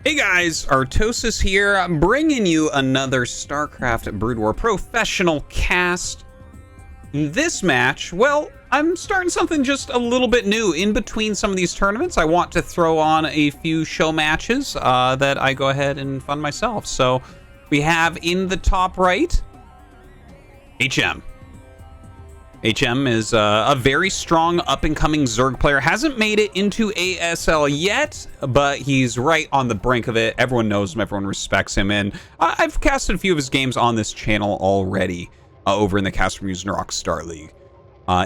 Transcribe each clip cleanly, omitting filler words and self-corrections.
Hey guys, Artosis here. I'm bringing you another StarCraft Brood War professional cast. In this match, well, I'm starting something just a little bit new. In between some of these tournaments, I want to throw on a few show matches that I go ahead and fund myself. So we have in the top right, HM. HM is a very strong up-and-coming Zerg player. Hasn't made it into ASL yet, but he's right on the brink of it. Everyone knows him. Everyone respects him. And I've casted a few of his games on this channel already over in the Cast from Using Rockstar League.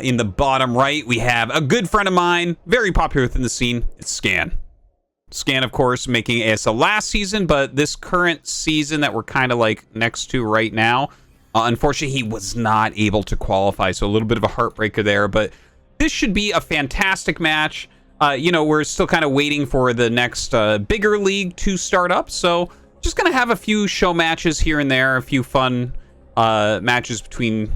In the bottom right, we have a good friend of mine, very popular within the scene. It's Scan. Scan, of course, making ASL last season, but this current season that we're kind of like next to right now, unfortunately, he was not able to qualify, so a little bit of a heartbreaker there, but this should be a fantastic match. You know, we're still kind of waiting for the next bigger league to start up, so just going to have a few show matches here and there, a few fun matches between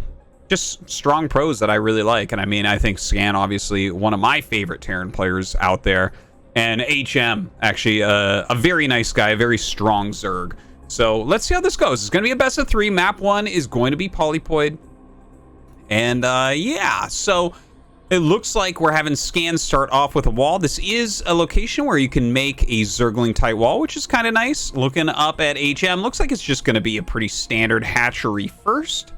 just strong pros that I really like. And I mean, I think Scan, obviously, one of my favorite Terran players out there, and HM, actually, a very nice guy, a very strong Zerg. So let's see how this goes. It's going to be a best of 3. Map 1 is going to be Polypoid. And yeah, so it looks like we're having Scan start off with a wall. This is a location where you can make a Zergling tight wall, which is kind of nice. Looking up at HM, looks like it's just going to be a pretty standard hatchery first.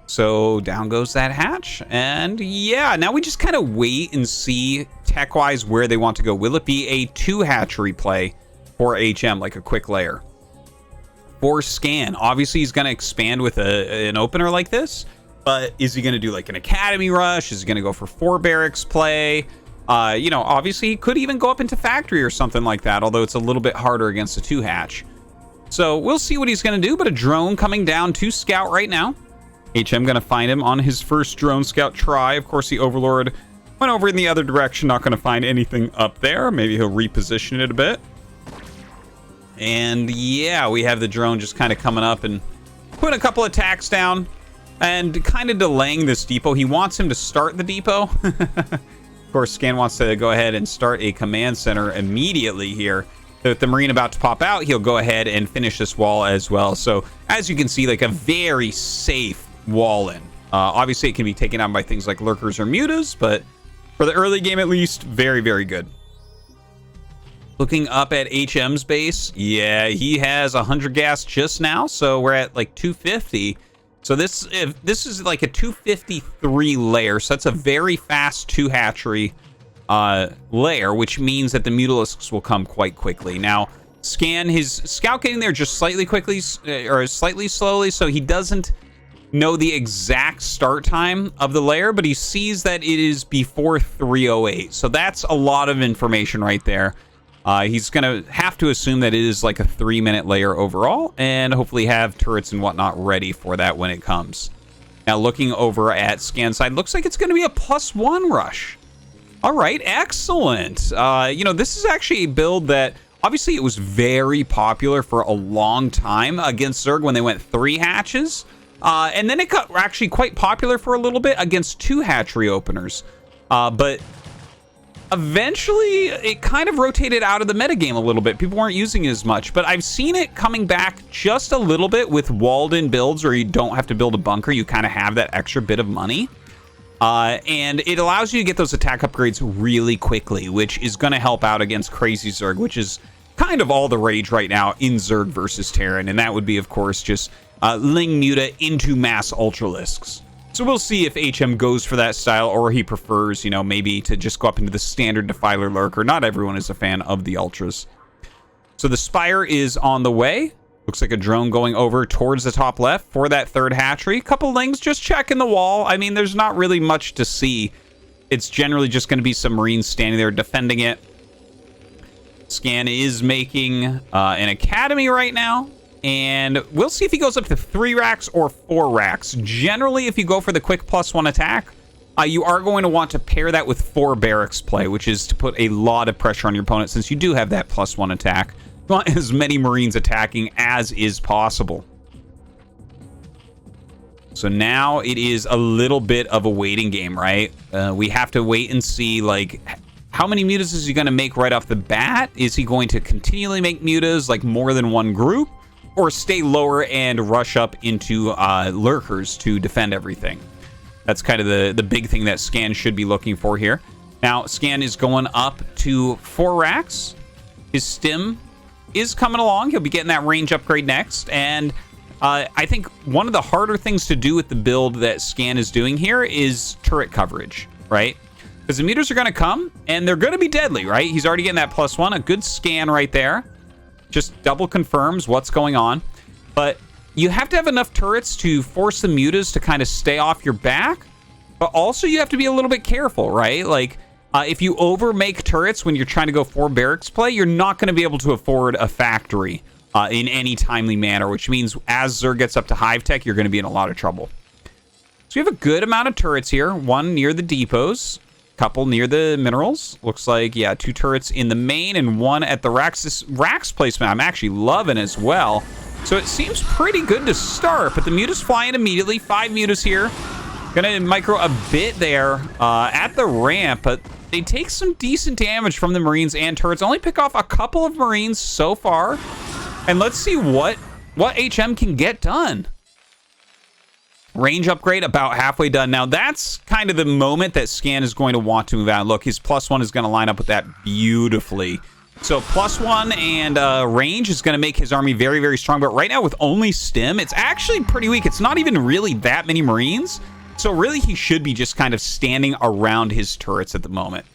So down goes that hatch. And yeah, now we just kind of wait and see tech-wise where they want to go. Will it be a 2 hatchery play for HM, like a quick layer? For Scan, obviously he's going to expand with an opener like this, but is he going to do like an academy rush? Is he going to go for 4 barracks play? You know, obviously he could even go up into factory or something like that, although it's a little bit harder against a 2 hatch. So we'll see what he's going to do, but a drone coming down to scout right now. HM going to find him on his first drone scout try. Of course, the Overlord went over in the other direction, not going to find anything up there. Maybe he'll reposition it a bit. And yeah, we have the drone just kind of coming up and putting a couple attacks down and kind of delaying this depot. He wants him to start the depot. Of course, Scan wants to go ahead and start a command center immediately here. With the Marine about to pop out, he'll go ahead and finish this wall as well. So as you can see, like a very safe wall in. Obviously, it can be taken out by things like lurkers or mutas, but for the early game at least, very, very good. Looking up at HM's base, yeah, he has 100 gas just now, so we're at like 250. So this is like a 253 layer, so that's a very fast 2 hatchery layer, which means that the Mutalisks will come quite quickly. Now, Scan, his scout getting there just slightly quickly, or slightly slowly, so he doesn't know the exact start time of the layer, but he sees that it is before 308. So that's a lot of information right there. He's going to have to assume that it is like a 3-minute layer overall, and hopefully have turrets and whatnot ready for that when it comes. Now, looking over at Scan side, looks like it's going to be a +1 rush. All right, excellent. You know, this is actually a build that, obviously, it was very popular for a long time against Zerg when they went 3 hatches. And then it got actually quite popular for a little bit against 2 hatchery openers. But eventually, it kind of rotated out of the metagame a little bit. People weren't using it as much, but I've seen it coming back just a little bit with walled-in builds where you don't have to build a bunker. You kind of have that extra bit of money. And it allows you to get those attack upgrades really quickly, which is going to help out against Crazy Zerg, which is kind of all the rage right now in Zerg versus Terran. And that would be, of course, just Ling Muta into mass Ultralisks. So we'll see if HM goes for that style, or he prefers, you know, maybe to just go up into the standard Defiler Lurker. Not everyone is a fan of the Ultras. So the Spire is on the way. Looks like a drone going over towards the top left for that 3rd hatchery. Couple Lings just checking the wall. I mean, there's not really much to see. It's generally just going to be some Marines standing there defending it. Scan is making an academy right now. And we'll see if he goes up to 3 racks or 4 racks. Generally, if you go for the quick +1 attack, you are going to want to pair that with 4 barracks play, which is to put a lot of pressure on your opponent since you do have that +1 attack. You want as many Marines attacking as is possible. So now it is a little bit of a waiting game, right? We have to wait and see, like, How many mutas is he going to make right off the bat? Is he going to continually make mutas, like more than one group, or stay lower and rush up into lurkers to defend everything? That's kind of the big thing that Scan should be looking for here. Now, Scan is going up to 4 racks. His stim is coming along. He'll be getting that range upgrade next. And I think one of the harder things to do with the build that Scan is doing here is turret coverage, right? Because the mutas are going to come, and they're going to be deadly, right? He's already getting that +1. A good scan right there. Just double confirms what's going on. But you have to have enough turrets to force the mutas to kind of stay off your back. But also, you have to be a little bit careful, right? Like, if you over-make turrets when you're trying to go 4 barracks play, you're not going to be able to afford a factory in any timely manner, which means as Zerg gets up to Hive Tech, you're going to be in a lot of trouble. So we have a good amount of turrets here. One near the depots. Couple near the minerals. Looks like, yeah, 2 turrets in the main and 1 at the racks. This racks placement I'm actually loving as well. So it seems pretty good to start, but the mutas flying immediately. 5 mutas here. Gonna micro a bit there at the ramp, but they take some decent damage from the Marines and turrets. Only pick off a couple of Marines so far. And let's see what HM can get done. Range upgrade about halfway done. Now, that's kind of the moment that Scan is going to want to move out. Look, his +1 is going to line up with that beautifully. So +1 and range is going to make his army very, very strong. But right now, with only stim, it's actually pretty weak. It's not even really that many Marines. So really, he should be just kind of standing around his turrets at the moment.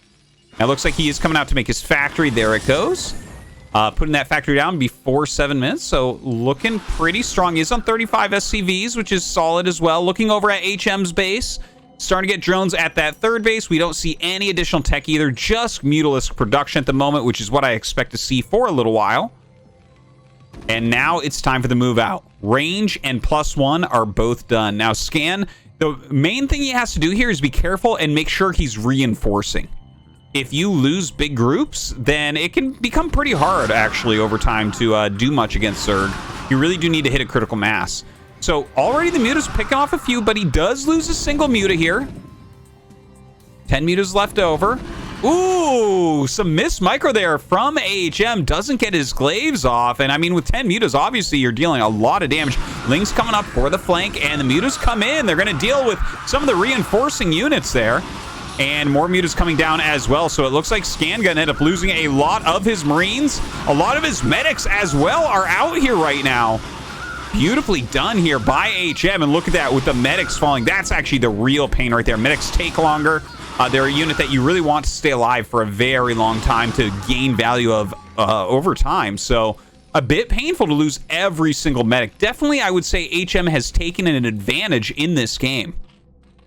Now, it looks like he is coming out to make his factory. There it goes. Putting that factory down before 7 minutes, so looking pretty strong. He's on 35 SCVs, which is solid as well. Looking over at HM's base, starting to get drones at that 3rd base. We don't see any additional tech either, just Mutalisk production at the moment, which is what I expect to see for a little while. And now it's time for the move out. Range and +1 are both done. Now, Scan, the main thing he has to do here is be careful and make sure he's reinforcing. If you lose big groups, then it can become pretty hard, actually, over time to do much against Zerg. You really do need to hit a critical mass. So already the muta's picking off a few, but he does lose a single muta here. 10 mutas left over. Ooh, some missed micro there from AHM. Doesn't get his glaives off. And I mean, with 10 mutas, obviously you're dealing a lot of damage. Ling's coming up for the flank, and the mutas come in. They're going to deal with some of the reinforcing units there. And more mutas coming down as well. So it looks like Scan gonna end up losing a lot of his Marines. A lot of his medics as well are out here right now. Beautifully done here by HM. And look at that with the medics falling. That's actually the real pain right there. Medics take longer. They're a unit that you really want to stay alive for a very long time to gain value of over time. So a bit painful to lose every single medic. Definitely, I would say HM has taken an advantage in this game.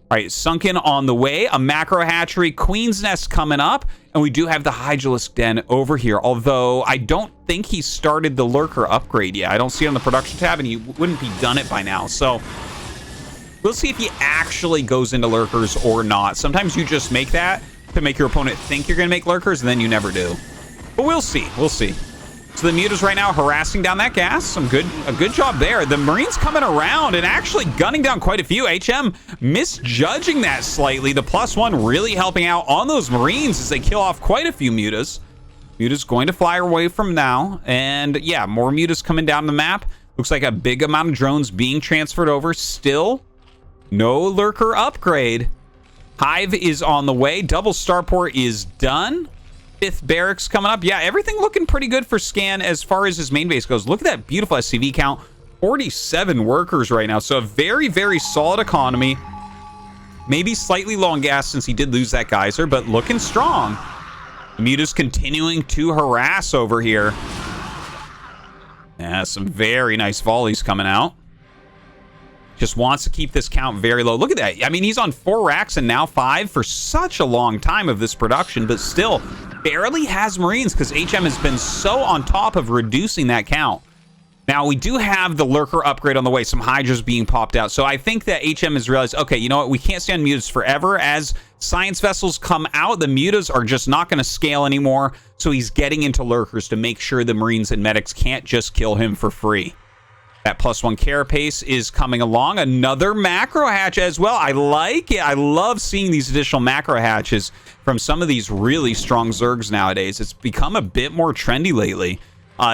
All right, Sunken on the way, a macro hatchery, Queen's Nest coming up, and we do have the Hydralisk Den over here, although I don't think he started the Lurker upgrade yet. I don't see it on the production tab, and he wouldn't be done it by now. So we'll see if he actually goes into Lurkers or not. Sometimes you just make that to make your opponent think you're going to make Lurkers, and then you never do. But we'll see. We'll see. So the mutas right now harassing down that gas. A good job there. The Marines coming around and actually gunning down quite a few. HM misjudging that slightly. The +1 really helping out on those Marines as they kill off quite a few mutas. Muta's going to fly away from now. And yeah, more mutas coming down the map. Looks like a big amount of drones being transferred over. Still no Lurker upgrade. Hive is on the way. Double starport is done. 5th barracks coming up. Yeah, everything looking pretty good for Scan as far as his main base goes. Look at that beautiful SCV count. 47 workers right now. So a very, very solid economy. Maybe slightly low on gas since he did lose that geyser, but looking strong. The muta's continuing to harass over here. Yeah, some very nice volleys coming out. Just wants to keep this count very low. Look at that. I mean, he's on 4 racks and now 5 for such a long time of this production, but still barely has Marines because HM has been so on top of reducing that count. Now, we do have the Lurker upgrade on the way, some Hydras being popped out. So I think that HM has realized, okay, you know what? We can't stand mutas forever. As science vessels come out, the mutas are just not going to scale anymore. So he's getting into Lurkers to make sure the Marines and medics can't just kill him for free. That +1 carapace is coming along. Another macro hatch as well. I like it. I love seeing these additional macro hatches from some of these really strong Zergs nowadays. It's become a bit more trendy lately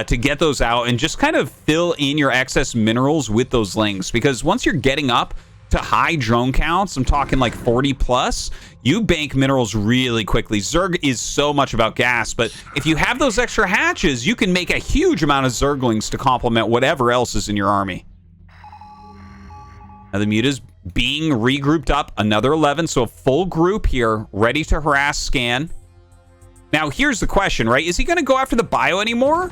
to get those out and just kind of fill in your excess minerals with those lings. Because once you're getting up to high drone counts, I'm talking like 40 plus, you bank minerals really quickly. Zerg is so much about gas, but if you have those extra hatches, you can make a huge amount of Zerglings to complement whatever else is in your army. Now the Muta's being regrouped up, another 11, so a full group here, ready to harass Scan. Now here's the question, right? Is he going to go after the bio anymore?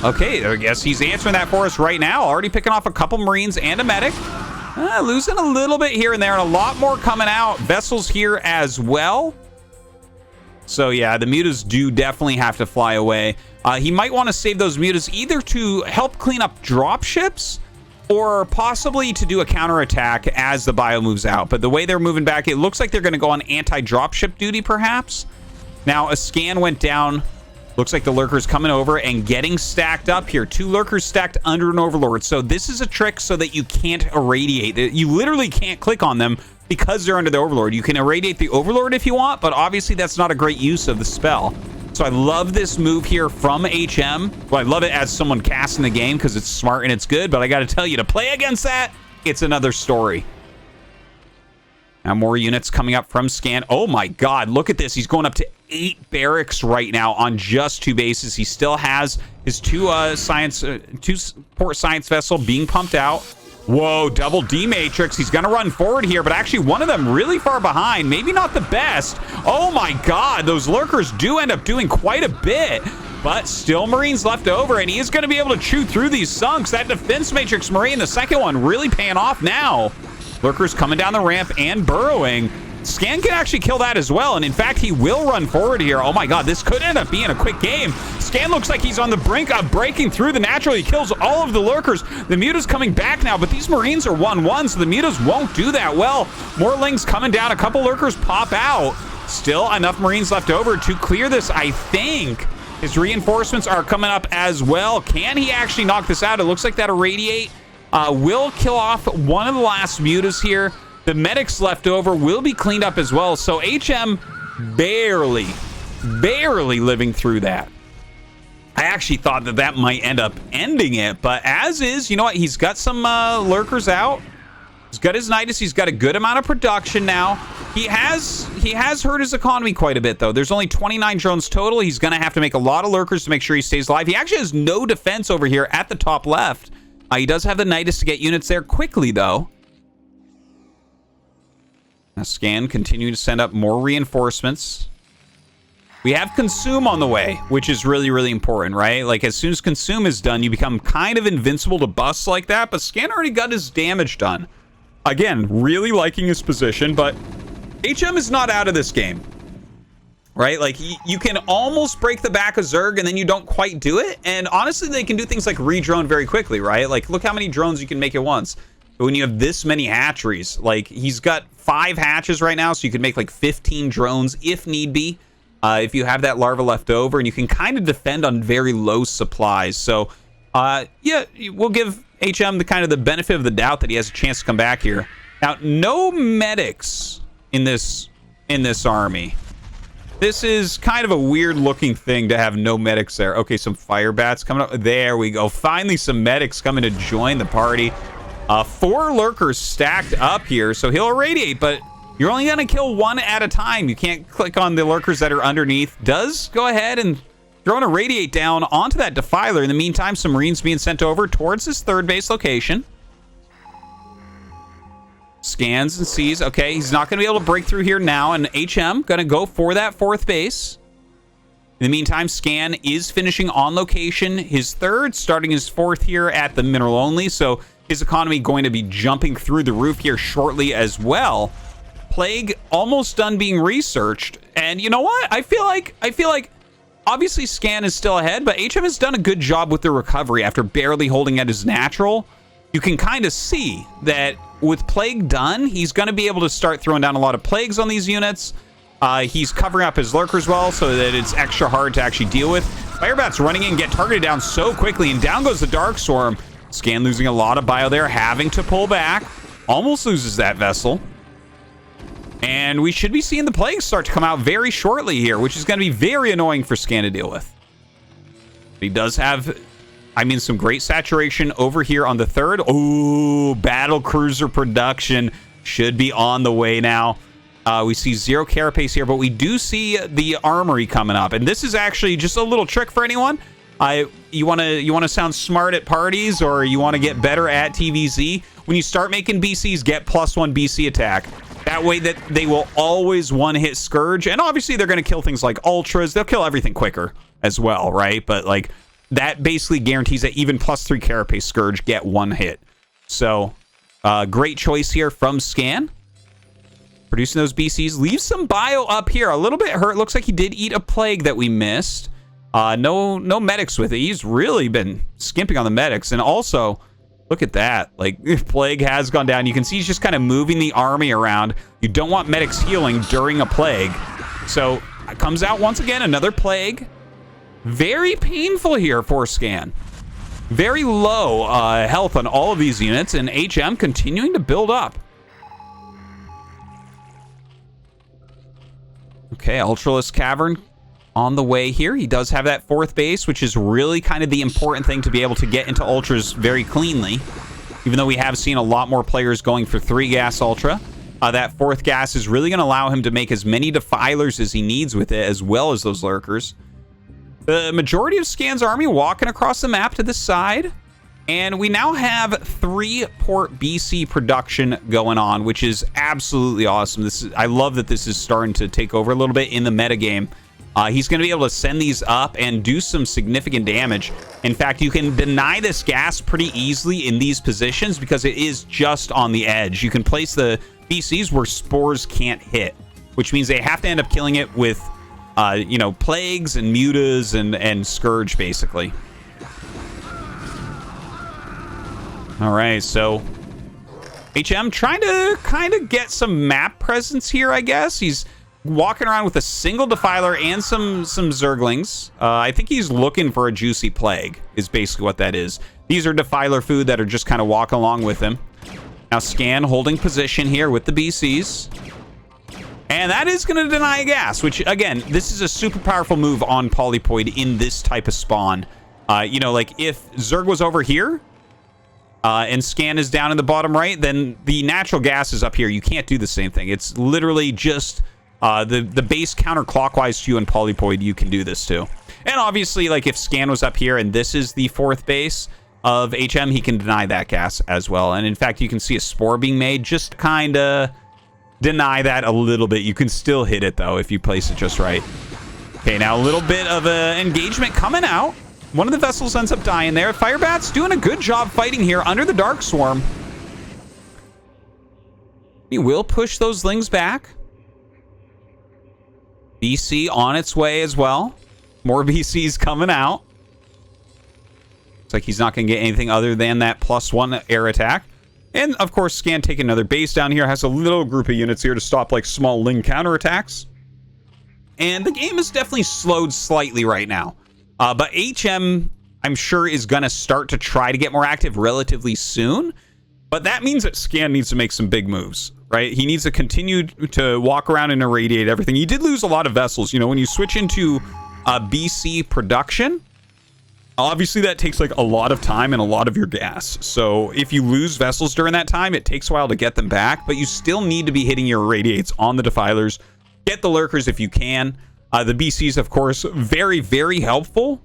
Okay, I guess he's answering that for us right now. Already picking off a couple Marines and a medic. Losing a little bit here and there, and a lot more coming out. Vessels here as well. So yeah, the Mutas do definitely have to fly away. He might want to save those Mutas either to help clean up dropships or possibly to do a counterattack as the bio moves out. But the way they're moving back, it looks like they're going to go on anti-dropship duty perhaps. Now a scan went down. Looks like the Lurker's coming over and getting stacked up here. 2 Lurkers stacked under an Overlord. So this is a trick so that you can't irradiate. You literally can't click on them because they're under the Overlord. You can irradiate the Overlord if you want, but obviously that's not a great use of the spell. So I love this move here from HM. Well, I love it as someone casting the game because it's smart and it's good, but I got to tell you, to play against that, it's another story. Now more units coming up from Scan. Oh my god, look at this. He's going up to 8 barracks right now on just 2 bases. He still has his 2 port science vessel being pumped out. Whoa, double D matrix. He's gonna run forward here, but actually one of them really far behind. Maybe not the best. Oh my god, those Lurkers do end up doing quite a bit, but still Marines left over, and he is gonna be able to chew through these sunks. That defense matrix Marine, the second one, really paying off now. Lurkers coming down the ramp and burrowing. Scan can actually kill that as well, and in fact, he will run forward here. Oh my god, this could end up being a quick game. Scan looks like he's on the brink of breaking through the natural. He kills all of the Lurkers. The Muta's coming back now, but these Marines are 1-1, so the Mutas won't do that well. More Lings coming down. A couple Lurkers pop out. Still enough Marines left over to clear this, I think. His reinforcements are coming up as well. Can he actually knock this out? It looks like that Irradiate will kill off one of the last Mutas here. The medics left over will be cleaned up as well. So HM barely living through that. I actually thought that that might end up ending it, but as is, you know what? He's got some Lurkers out. He's got his Nidus. He's got a good amount of production now. He has hurt his economy quite a bit, though. There's only 29 drones total. He's going to have to make a lot of Lurkers to make sure he stays alive. He actually has no defense over here at the top left. He does have the Nidus to get units there quickly, though. Now Scan continuing to send up more reinforcements. We have Consume on the way, which is really, really important, right? Like, as soon as Consume is done, you become kind of invincible to busts like that, but Scan already got his damage done. Again, really liking his position, but HM is not out of this game, right? Like, you can almost break the back of Zerg, and then you don't quite do it, and honestly, they can do things like re-drone very quickly, right? Like, look how many drones you can make at once. But when you have this many hatcheries, like, he's got 5 hatches right now, so you can make, like, 15 drones if need be. If you have that larva left over, and you can kind of defend on very low supplies. So, yeah, we'll give HM the kind of the benefit of the doubt that he has a chance to come back here. Now, no medics in this army. This is kind of a weird looking thing to have no medics there. Okay, some fire bats coming up. There we go. Finally, some medics coming to join the party. 4 Lurkers stacked up here, so he'll irradiate, but you're only going to kill 1 at a time. You can't click on the Lurkers that are underneath. Does go ahead and throw an Irradiate down onto that Defiler. In the meantime, some Marines being sent over towards his 3rd base location. Scans and sees. Okay, he's not going to be able to break through here now, and HM going to go for that 4th base. In the meantime, Scan is finishing on location. His 3rd, starting his 4th here at the mineral only, so his economy going to be jumping through the roof here shortly as well. Plague almost done being researched, and you know what? I feel like obviously Scan is still ahead, but HM has done a good job with the recovery after barely holding at his natural. You can kind of see that with Plague done, he's going to be able to start throwing down a lot of Plagues on these units. He's covering up his Lurkers well so that it's extra hard to actually deal with. Firebats running in, get targeted down so quickly, and down goes the Dark Swarm. Scan losing a lot of bio there, having to pull back. Almost loses that vessel. And we should be seeing the plagues start to come out very shortly here, which is going to be very annoying for Scan to deal with. He does have, I mean, some great saturation over here on the third. Oh, battle cruiser production should be on the way now. We see 0 carapace here, but we do see the armory coming up. And this is actually just a little trick for anyone. You want to sound smart at parties, or you want to get better at TvZ. When you start making BCs, get +1 BC attack. That way that they will always one-hit Scourge. And obviously they're going to kill things like Ultras. They'll kill everything quicker as well, right? But like that basically guarantees that even +3 carapace Scourge get 1 hit. So great choice here from Scan. Producing those BCs. Leave some bio up here. A little bit hurt. Looks like he did eat a plague that we missed. No medics with it. He's really been skimping on the medics. And also, look at that. Like, plague has gone down. You can see he's just kind of moving the army around. You don't want medics healing during a plague. So, it comes out once again. Another plague. Very painful here for Scan. Very low health on all of these units. And HM continuing to build up. Okay, Ultralisk Cavern on the way here. He does have that 4th base, which is really kind of the important thing to be able to get into Ultras very cleanly. Even though we have seen a lot more players going for 3 gas Ultra. That 4th gas is really going to allow him to make as many Defilers as he needs with it, as well as those Lurkers. The majority of Scan's army walking across the map to the side. And we now have 3 port BC production going on, which is absolutely awesome. I love that this is starting to take over a little bit in the metagame. He's going to be able to send these up and do some significant damage. In fact, you can deny this gas pretty easily in these positions because it is just on the edge. You can place the BCs where spores can't hit, which means they have to end up killing it with, plagues and mutas and Scourge, basically. All right, so HM trying to kind of get some map presence here, I guess. He's walking around with a single Defiler and some Zerglings. I think he's looking for a juicy plague, is basically what that is. These are Defiler food that are just kind of walking along with him. Now Scan holding position here with the BCs. And that is going to deny a gas, which, again, this is a super powerful move on Polypoid in this type of spawn. Like if Zerg was over here, and Scan is down in the bottom right, then the natural gas is up here. You can't do the same thing. It's literally just the base counterclockwise to you in Polypoid, you can do this too. And obviously, like if Scan was up here and this is the 4th base of HM, he can deny that gas as well. And in fact, you can see a spore being made. Just kind of deny that a little bit. You can still hit it though if you place it just right. Okay, now a little bit of an engagement coming out. One of the vessels ends up dying there. Firebat's doing a good job fighting here under the Dark Swarm. He will push those Lings back. BC on its way as well. More BCs coming out. Looks like he's not going to get anything other than that +1 air attack. And, of course, Scan taking another base down here. Has a little group of units here to stop, like, small Ling counterattacks. And the game is definitely slowed slightly right now. But HM, I'm sure, is going to start to try to get more active relatively soon. But that means that Scan needs to make some big moves, right? He needs to continue to walk around and irradiate everything. He did lose a lot of vessels. You know, when you switch into BC production, obviously that takes like a lot of time and a lot of your gas. So if you lose vessels during that time, it takes a while to get them back. But you still need to be hitting your irradiates on the Defilers. Get the Lurkers if you can. The BCs, of course, very, very helpful.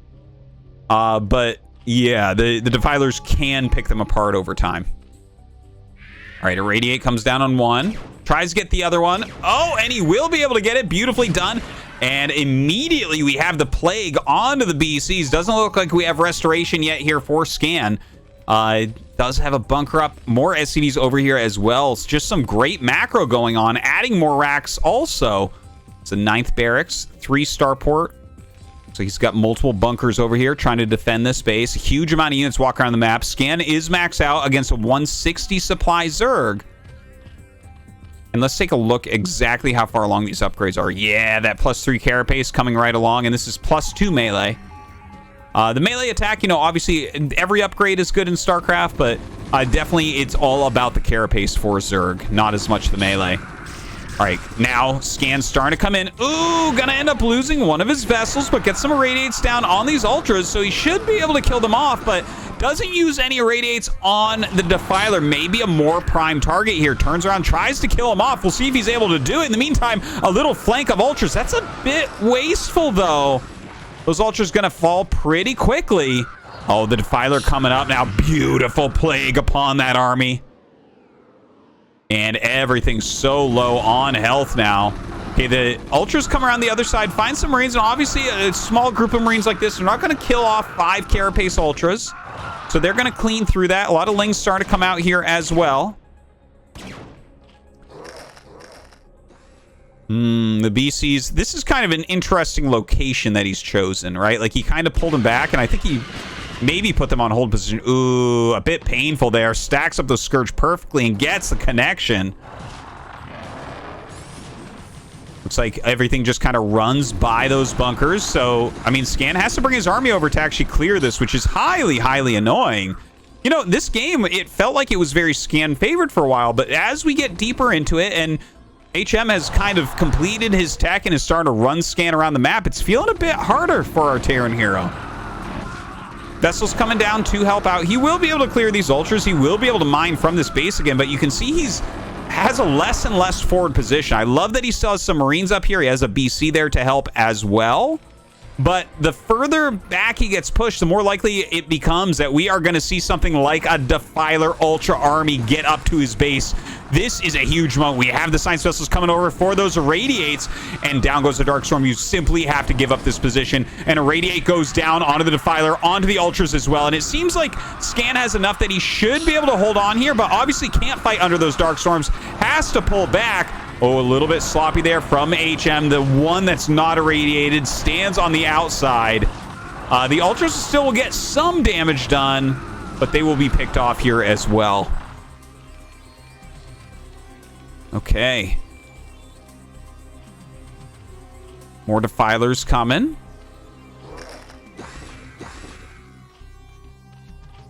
But yeah, the Defilers can pick them apart over time. All right, Irradiate comes down on one. Tries to get the other one. Oh, and he will be able to get it. Beautifully done. And immediately we have the Plague onto the BCs. Doesn't look like we have Restoration yet here for Scan. Does have a bunker up. More SCVs over here as well. It's just some great macro going on. Adding more racks also. It's a 9th barracks, 3 starport. So he's got multiple bunkers over here trying to defend this base. A huge amount of units walk around the map. Scan is maxed out against a 160 supply Zerg. And let's take a look exactly how far along these upgrades are. Yeah, that +3 carapace coming right along. And this is +2 melee. The melee attack, you know, obviously every upgrade is good in StarCraft, but definitely it's all about the carapace for Zerg, not as much the melee. All right, now Scan's starting to come in. Ooh, gonna end up losing one of his vessels, but gets some irradiates down on these ultras, so he should be able to kill them off, but doesn't use any irradiates on the Defiler. Maybe a more prime target here. Turns around, tries to kill him off. We'll see if he's able to do it. In the meantime, a little flank of ultras. That's a bit wasteful, though. Those ultras gonna fall pretty quickly. Oh, the Defiler coming up now. Beautiful plague upon that army. And everything's so low on health now. Okay, the Ultras come around the other side, find some Marines, and obviously a small group of Marines like this are not going to kill off 5 Carapace Ultras. So they're going to clean through that. A lot of Lings starting to come out here as well. The BCs, this is kind of an interesting location that he's chosen, right? Like, he kind of pulled them back, and I think he maybe put them on hold position. Ooh, a bit painful there. Stacks up the Scourge perfectly and gets the connection. Looks like everything just kind of runs by those bunkers. So, I mean, Scan has to bring his army over to actually clear this, which is highly, highly annoying. You know, this game, it felt like it was very Scan favored for a while, but as we get deeper into it and HM has kind of completed his tech and is starting to run Scan around the map, it's feeling a bit harder for our Terran hero. Vessel's coming down to help out. He will be able to clear these Ultras. He will be able to mine from this base again, but you can see he's has a less and less forward position. I love that he still has some Marines up here. He has a BC there to help as well. But the further back he gets pushed, the more likely it becomes that we are going to see something like a Defiler Ultra army get up to his base. This is a huge moment. We have the Science Vessels coming over for those Irradiates, and down goes the Darkstorm. You simply have to give up this position, and Irradiate goes down onto the Defiler, onto the Ultras as well, and it seems like Scan has enough that he should be able to hold on here, but obviously can't fight under those Darkstorms, has to pull back. Oh, a little bit sloppy there from HM. The one that's not irradiated stands on the outside. The Ultras still will get some damage done, but they will be picked off here as well. Okay. More Defilers coming.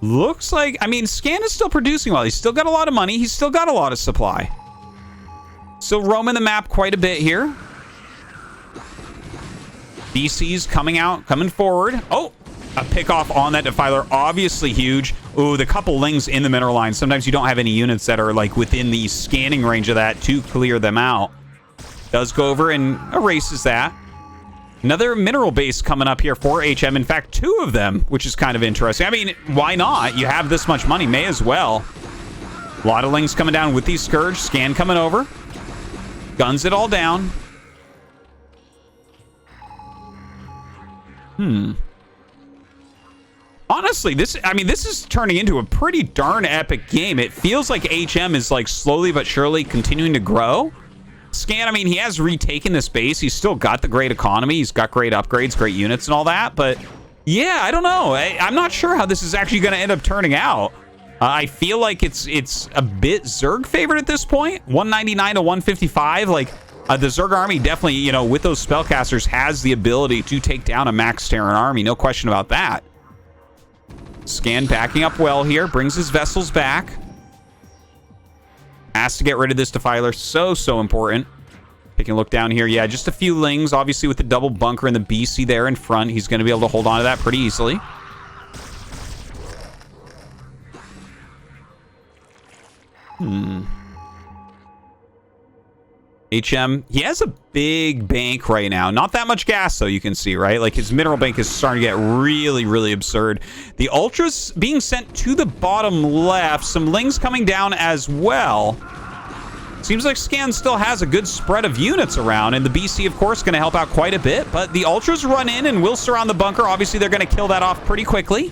Looks like, I mean, Scan is still producing well. He's still got a lot of money. He's still got a lot of supply. Still roaming the map quite a bit here. BC's coming out, coming forward. Oh, a pick off on that Defiler, obviously huge. Ooh, the couple Lings in the mineral line. Sometimes you don't have any units that are like within the scanning range of that to clear them out. Does go over and erases that. Another mineral base coming up here for HM. In fact, 2 of them, which is kind of interesting. I mean, why not? You have this much money, may as well. A lot of Lings coming down with these Scourge. Scan coming over. Guns it all down. Honestly, this is turning into a pretty darn epic game. It feels like HM is like slowly but surely continuing to grow. Scan, I mean, he has retaken this base. He's still got the great economy. He's got great upgrades, great units and all that. But yeah, I don't know. I'm not sure how this is actually going to end up turning out. I feel like it's a bit Zerg favored at this point. 199 to 155. Like, the Zerg army definitely, you know, with those spellcasters has the ability to take down a max Terran army. No question about that. Scan backing up well here. Brings his vessels back. Has to get rid of this Defiler. So important. Taking a look down here. Yeah, just a few Lings. Obviously, with the double bunker and the BC there in front, he's going to be able to hold on to that pretty easily. HM, he has a big bank right now. Not that much gas, though, you can see, right? Like, his mineral bank is starting to get really, really absurd. The Ultras being sent to the bottom left. Some Lings coming down as well. Seems like Scan still has a good spread of units around, and the BC, of course, going to help out quite a bit. But the Ultras run in and will surround the bunker. Obviously, they're going to kill that off pretty quickly.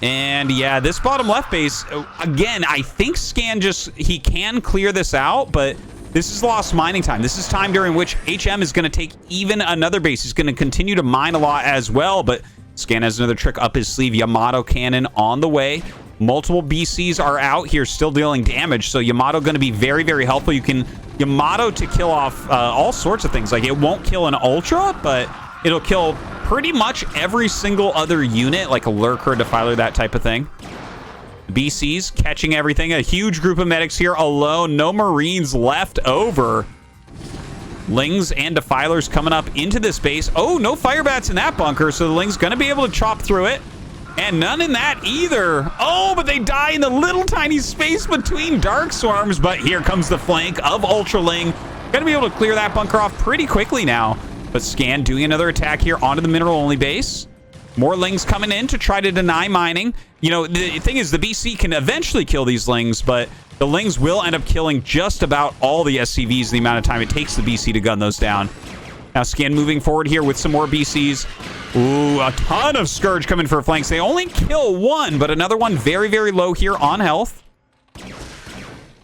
And yeah, this bottom left base, again, I think Scan he can clear this out, but this is lost mining time. This is time during which HM is going to take even another base. He's going to continue to mine a lot as well, but Scan has another trick up his sleeve. Yamato cannon on the way. Multiple BCs are out here still dealing damage, so Yamato going to be very, very helpful. You can Yamato to kill off all sorts of things. Like, it won't kill an Ultra, but it'll kill pretty much every single other unit, like a Lurker, Defiler, that type of thing. BCs catching everything. A huge group of medics here alone. No Marines left over. Lings and Defilers coming up into this base. Oh, no Firebats in that bunker, so the Ling's going to be able to chop through it. And none in that either. Oh, but they die in the little tiny space between Dark Swarms. But here comes the flank of Ultraling. Going to be able to clear that bunker off pretty quickly now. But Scan doing another attack here onto the mineral-only base. More Lings coming in to try to deny mining. You know, the thing is, the BC can eventually kill these Lings, but the Lings will end up killing just about all the SCVs in the amount of time it takes the BC to gun those down. Now Scan moving forward here with some more BCs. Ooh, a ton of Scourge coming for flanks. They only kill one, but another one very, very low here on health.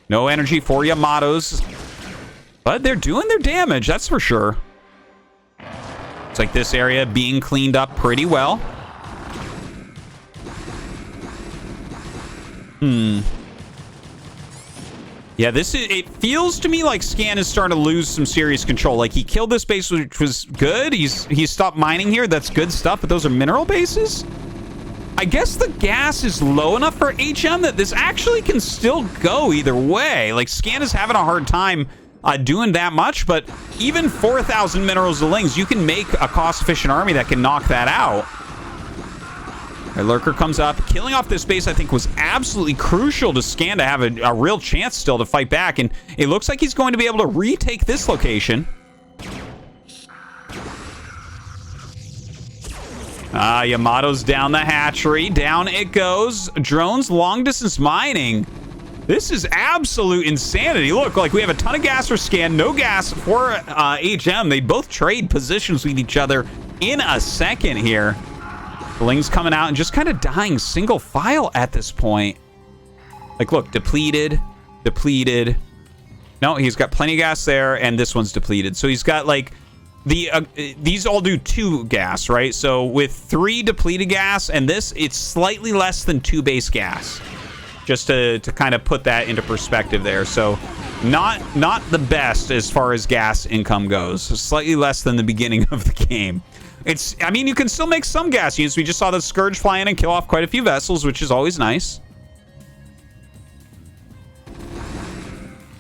No energy for Yamatos. But they're doing their damage, that's for sure. It's like this area being cleaned up pretty well. Yeah, it feels to me like Scan is starting to lose some serious control. Like, he killed this base, which was good. He's stopped mining here. That's good stuff, but those are mineral bases? I guess the gas is low enough for HM that this actually can still go either way. Like, Scan is having a hard time doing that much, but even 4,000 minerals of Lings, you can make a cost-efficient army that can knock that out. Our Lurker comes up. Killing off this base, I think, was absolutely crucial to Scan to have a real chance still to fight back, and it looks like he's going to be able to retake this location. Yamato's down the hatchery. Down it goes. Drones long-distance mining. This is absolute insanity. Look, like, we have a ton of gas for Scan, no gas for HM. They both trade positions with each other in a second here. Ling's coming out and just kind of dying single file at this point. Like, look, depleted. No, he's got plenty of gas there, and this one's depleted. So he's got, like, these all do 2 gas, right? So with 3 depleted gas and this, it's slightly less than 2 base gas. Just to kind of put that into perspective there. So not the best as far as gas income goes. So slightly less than the beginning of the game. I mean, you can still make some gas units. We just saw the Scourge fly in and kill off quite a few vessels, which is always nice.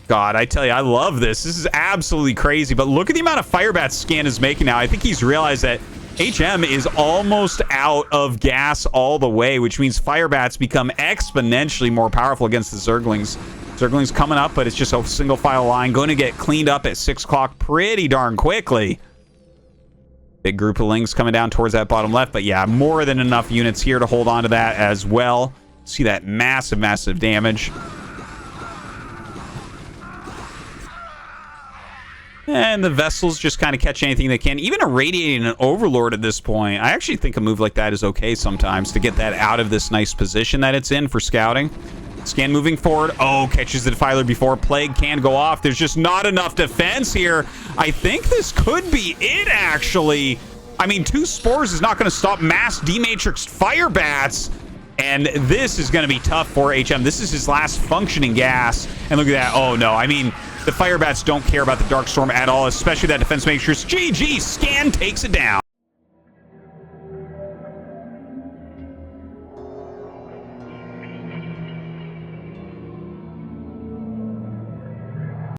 God, I tell you, I love this. This is absolutely crazy. But look at the amount of Firebats Scan is making now. I think he's realized that HM is almost out of gas all the way, which means Firebats become exponentially more powerful against the Zerglings. Zerglings coming up, but it's just a single file line. Going to get cleaned up at 6 o'clock pretty darn quickly. Big group of Lings coming down towards that bottom left. But yeah, more than enough units here to hold on to that as well. See that massive, massive damage. And the vessels just kind of catch anything they can. Even irradiating an Overlord at this point. I actually think a move like that is okay sometimes to get that out of this nice position that it's in for scouting. Scan moving forward. Oh, catches the Defiler before Plague can go off. There's just not enough defense here. I think this could be it, actually. I mean, 2 Spores is not going to stop mass dematrixed Firebats. And this is going to be tough for HM. This is his last functioning gas. And look at that. Oh, no. I mean, the Firebats don't care about the Dark Storm at all, especially that Defense Matrix. GG, Scan takes it down.